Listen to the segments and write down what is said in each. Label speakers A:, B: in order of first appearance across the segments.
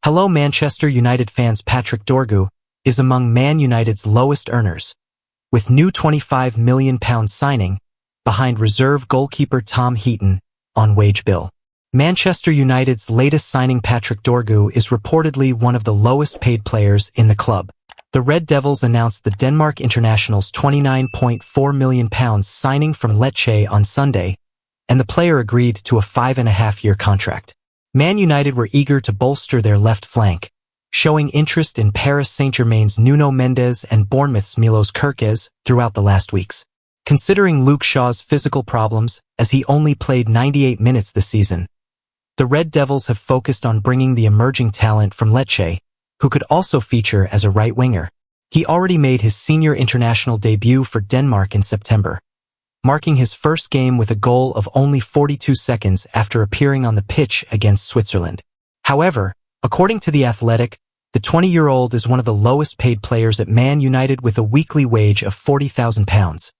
A: Hello Manchester United fans. Patrick Dorgu is among Man United's lowest earners, with new £25 million signing behind reserve goalkeeper Tom Heaton on wage bill. Manchester United's latest signing Patrick Dorgu is reportedly one of the lowest paid players in the club. The Red Devils announced the Denmark international's £29.4 million signing from Lecce on Sunday, and the player agreed to a 5.5-year contract. Man United were eager to bolster their left flank, showing interest in Paris Saint-Germain's Nuno Mendes and Bournemouth's Milos Kerkez throughout the last weeks. Considering Luke Shaw's physical problems, as he only played 98 minutes this season, the Red Devils have focused on bringing the emerging talent from Lecce, who could also feature as a right winger. He already made his senior international debut for Denmark in September, marking his first game with a goal of only 42 seconds after appearing on the pitch against Switzerland. However, according to The Athletic, the 20-year-old is one of the lowest paid players at Man United with a weekly wage of £40,000,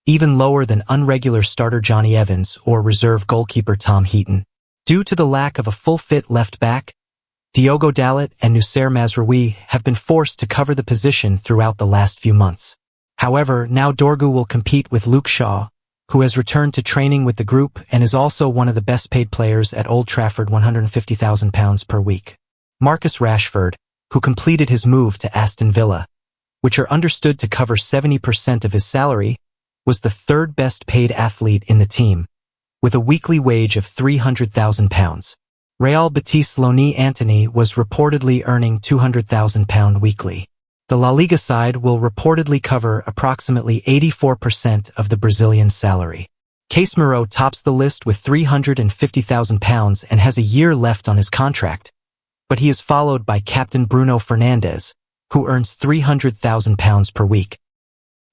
A: even lower than unregular starter Johnny Evans or reserve goalkeeper Tom Heaton. Due to the lack of a full-fit left-back, Diogo Dalot and Noussair Mazraoui have been forced to cover the position throughout the last few months. However, now Dorgu will compete with Luke Shaw, who has returned to training with the group and is also one of the best paid players at Old Trafford, £150,000 per week. Marcus Rashford, who completed his move to Aston Villa, which are understood to cover 70% of his salary, was the third best paid athlete in the team, with a weekly wage of £300,000. Real Betis' Loni Antony was reportedly earning £200,000 weekly. The La Liga side will reportedly cover approximately 84% of the Brazilian salary. Casemiro tops the list with £350,000 and has a year left on his contract, but he is followed by captain Bruno Fernandes, who earns £300,000 per week.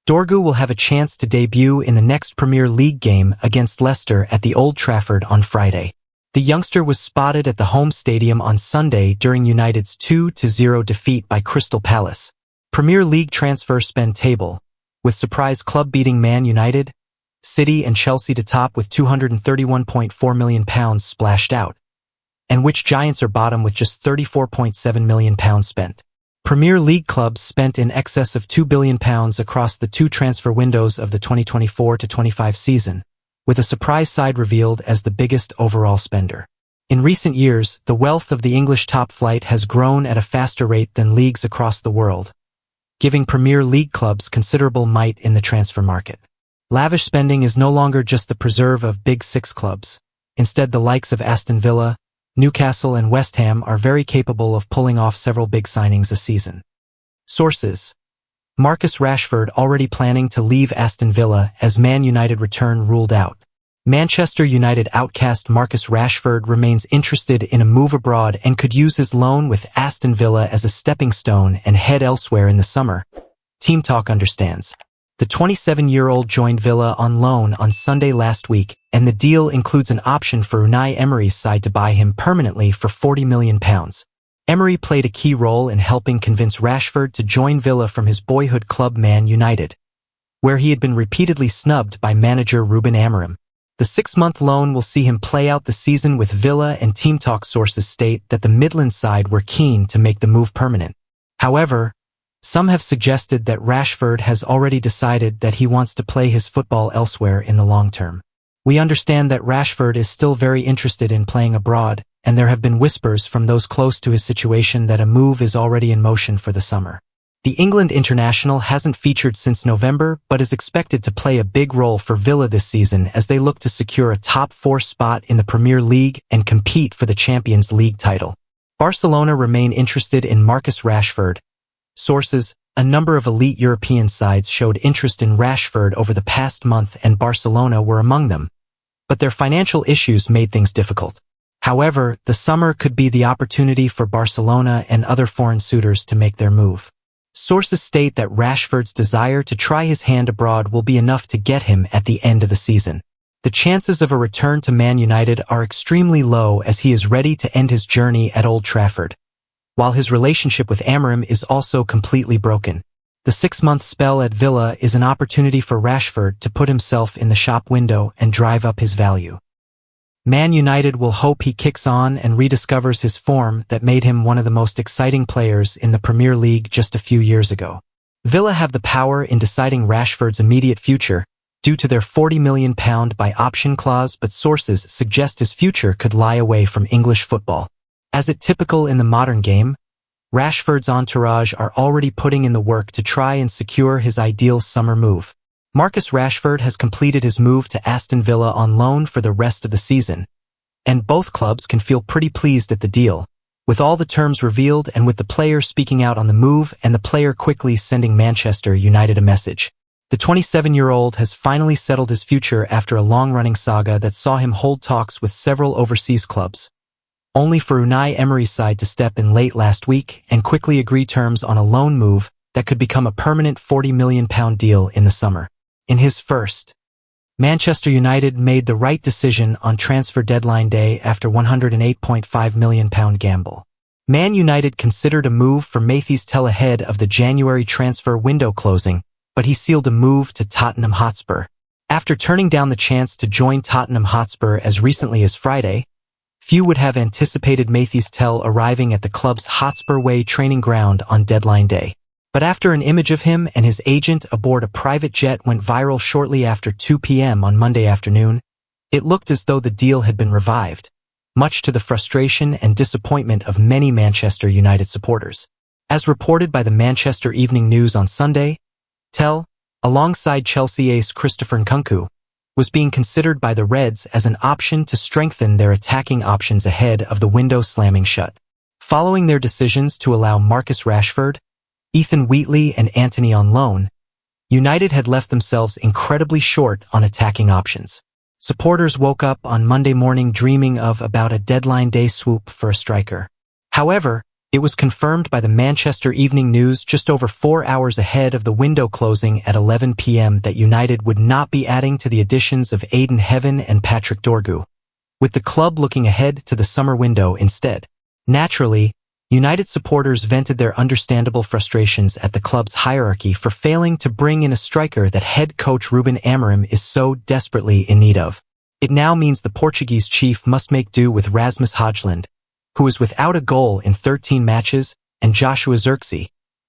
A: Dorgu will have a chance to debut in the next Premier League game against Leicester at the Old Trafford on Friday. The youngster was spotted at the home stadium on Sunday during United's 2-0 defeat by Crystal Palace. Premier League transfer spend table, with surprise club beating Man United, City and Chelsea to top with £231.4 million splashed out, and which Giants are bottom with just £34.7 million spent. Premier League clubs spent in excess of £2 billion across the two transfer windows of the 2024-25 season, with a surprise side revealed as the biggest overall spender. In recent years, the wealth of the English top flight has grown at a faster rate than leagues across the world, giving Premier League clubs considerable might in the transfer market. Lavish spending is no longer just the preserve of Big Six clubs. Instead, the likes of Aston Villa, Newcastle and West Ham are very capable of pulling off several big signings a season. Sources: Marcus Rashford already planning to leave Aston Villa as Man United return ruled out. Manchester United outcast Marcus Rashford remains interested in a move abroad and could use his loan with Aston Villa as a stepping stone and head elsewhere in the summer. Team Talk understands. The 27-year-old joined Villa on loan on Sunday last week, and the deal includes an option for Unai Emery's side to buy him permanently for £40 million. Emery played a key role in helping convince Rashford to join Villa from his boyhood club Man United, where he had been repeatedly snubbed by manager Ruben Amorim. The 6-month loan will see him play out the season with Villa, and Team Talk sources state that the Midland side were keen to make the move permanent. However, some have suggested that Rashford has already decided that he wants to play his football elsewhere in the long term. We understand that Rashford is still very interested in playing abroad, and there have been whispers from those close to his situation that a move is already in motion for the summer. The England international hasn't featured since November but is expected to play a big role for Villa this season as they look to secure a top 4 spot in the Premier League and compete for the Champions League title. Barcelona remain interested in Marcus Rashford. Sources: a number of elite European sides showed interest in Rashford over the past month, and Barcelona were among them, but their financial issues made things difficult. However, the summer could be the opportunity for Barcelona and other foreign suitors to make their move. Sources state that Rashford's desire to try his hand abroad will be enough to get him at the end of the season. The chances of a return to Man United are extremely low as he is ready to end his journey at Old Trafford, while his relationship with Amorim is also completely broken. The 6-month spell at Villa is an opportunity for Rashford to put himself in the shop window and drive up his value. Man United will hope he kicks on and rediscovers his form that made him one of the most exciting players in the Premier League just a few years ago. Villa have the power in deciding Rashford's immediate future due to their £40 million by option clause, but sources suggest his future could lie away from English football. As is typical in the modern game, Rashford's entourage are already putting in the work to try and secure his ideal summer move. Marcus Rashford has completed his move to Aston Villa on loan for the rest of the season, and both clubs can feel pretty pleased at the deal, with all the terms revealed and with the player speaking out on the move and the player quickly sending Manchester United a message. The 27-year-old has finally settled his future after a long-running saga that saw him hold talks with several overseas clubs, only for Unai Emery's side to step in late last week and quickly agree terms on a loan move that could become a permanent £40 million deal in the summer. In his first, Manchester United made the right decision on transfer deadline day after £108.5 million gamble. Man United considered a move for Matheus Tel ahead of the January transfer window closing, but he sealed a move to Tottenham Hotspur. After turning down the chance to join Tottenham Hotspur as recently as Friday, few would have anticipated Matheus Tel arriving at the club's Hotspur Way training ground on deadline day. But after an image of him and his agent aboard a private jet went viral shortly after 2 p.m. on Monday afternoon, it looked as though the deal had been revived, much to the frustration and disappointment of many Manchester United supporters. As reported by the Manchester Evening News on Sunday, Tel, alongside Chelsea ace Christopher Nkunku, was being considered by the Reds as an option to strengthen their attacking options ahead of the window slamming shut. Following their decisions to allow Marcus Rashford, Ethan Wheatley and Antony on loan, United had left themselves incredibly short on attacking options. Supporters woke up on Monday morning dreaming of about a deadline day swoop for a striker. However, it was confirmed by the Manchester Evening News just over 4 hours ahead of the window closing at 11 p.m. that United would not be adding to the additions of Aiden Heaven and Patrick Dorgu, with the club looking ahead to the summer window instead. Naturally, United supporters vented their understandable frustrations at the club's hierarchy for failing to bring in a striker that head coach Ruben Amorim is so desperately in need of. It now means the Portuguese chief must make do with Rasmus Højlund, who is without a goal in 13 matches, and Joshua Zirkzee,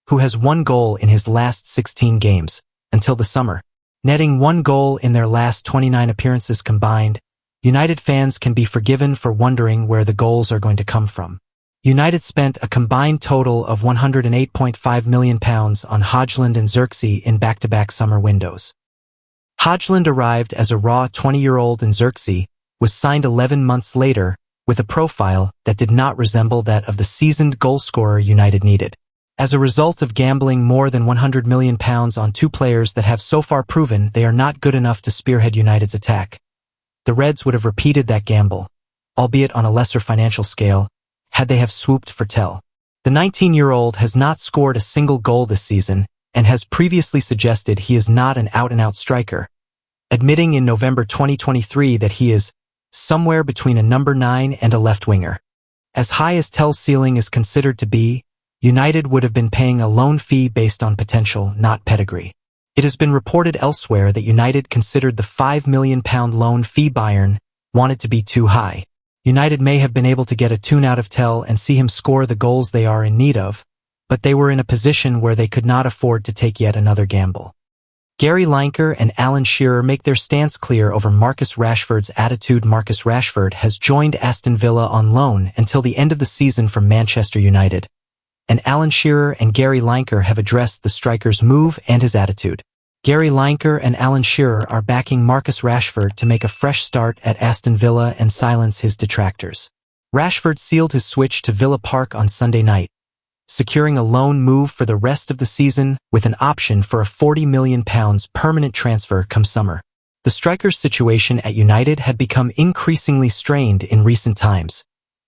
A: who has 1 goal in his last 16 games, until the summer. Netting 1 goal in their last 29 appearances combined, United fans can be forgiven for wondering where the goals are going to come from. United spent a combined total of £108.5 million on Højlund and Zirkzee in back-to-back summer windows. Højlund arrived as a raw 20-year-old and Zirkzee was signed 11 months later with a profile that did not resemble that of the seasoned goalscorer United needed. As a result of gambling more than £100 million on 2 players that have so far proven they are not good enough to spearhead United's attack, the Reds would have repeated that gamble, albeit on a lesser financial scale, had they have swooped for Tel. The 19-year-old has not scored a single goal this season and has previously suggested he is not an out-and-out striker, admitting in November 2023 that he is somewhere between a number 9 and a left winger. As high as Tel's ceiling is considered to be, United would have been paying a loan fee based on potential, not pedigree. It has been reported elsewhere that United considered the £5 million loan fee Bayern wanted to be too high. United may have been able to get a tune out of Tel and see him score the goals they are in need of, but they were in a position where they could not afford to take yet another gamble. Gary Lineker and Alan Shearer make their stance clear over Marcus Rashford's attitude. Marcus Rashford has joined Aston Villa on loan until the end of the season from Manchester United, and Alan Shearer and Gary Lineker have addressed the striker's move and his attitude. Gary Lineker and Alan Shearer are backing Marcus Rashford to make a fresh start at Aston Villa and silence his detractors. Rashford sealed his switch to Villa Park on Sunday night, securing a loan move for the rest of the season with an option for a £40 million permanent transfer come summer. The striker's situation at United had become increasingly strained in recent times,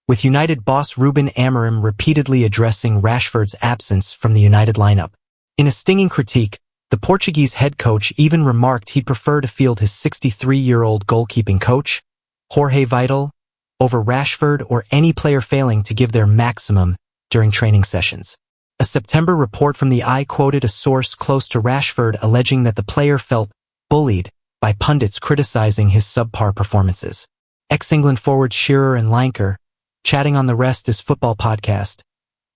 A: with United boss Ruben Amorim repeatedly addressing Rashford's absence from the United lineup. In a stinging critique, the Portuguese head coach even remarked he'd prefer to field his 63-year-old goalkeeping coach, Jorge Vidal, over Rashford or any player failing to give their maximum during training sessions. A September report from the Eye quoted a source close to Rashford alleging that the player felt bullied by pundits criticizing his subpar performances. Ex-England forwards Shearer and Lineker, chatting on the Rest is Football podcast,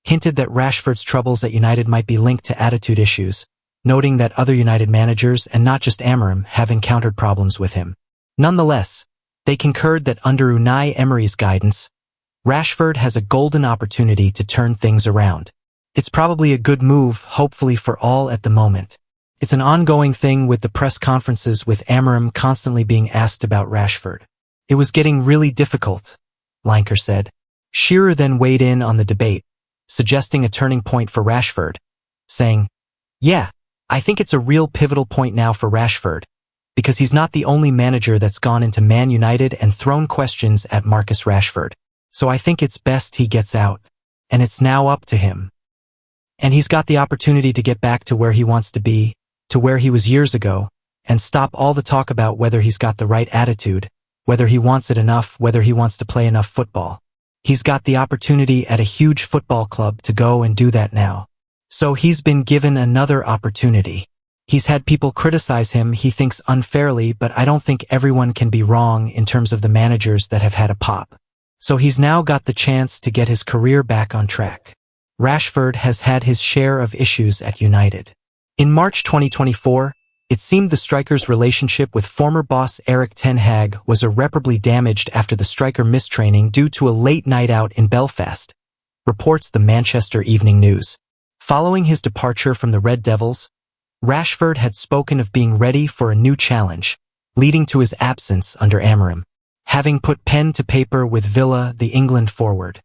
A: hinted that Rashford's troubles at United might be linked to attitude issues, noting that other United managers, and not just Amorim, have encountered problems with him. Nonetheless, they concurred that under Unai Emery's guidance, Rashford has a golden opportunity to turn things around. It's probably a good move, hopefully for all at the moment. It's an ongoing thing with the press conferences with Amorim constantly being asked about Rashford. It was getting really difficult, Lineker said. Shearer then weighed in on the debate, suggesting a turning point for Rashford, saying, "Yeah, I think it's a real pivotal point now for Rashford, because he's not the only manager that's gone into Man United and thrown questions at Marcus Rashford. So I think it's best he gets out, and it's now up to him. And he's got the opportunity to get back to where he wants to be, to where he was years ago, and stop all the talk about whether he's got the right attitude, whether he wants it enough, whether he wants to play enough football. He's got the opportunity at a huge football club to go and do that now. So he's been given another opportunity. He's had people criticize him, he thinks unfairly, but I don't think everyone can be wrong in terms of the managers that have had a pop. So he's now got the chance to get his career back on track. Rashford has had his share of issues at United. In March 2024, it seemed the striker's relationship with former boss Erik ten Hag was irreparably damaged after the striker missed training due to a late night out in Belfast, reports the Manchester Evening News. Following his departure from the Red Devils, Rashford had spoken of being ready for a new challenge, leading to his absence under Amorim. Having put pen to paper with Villa, the England forward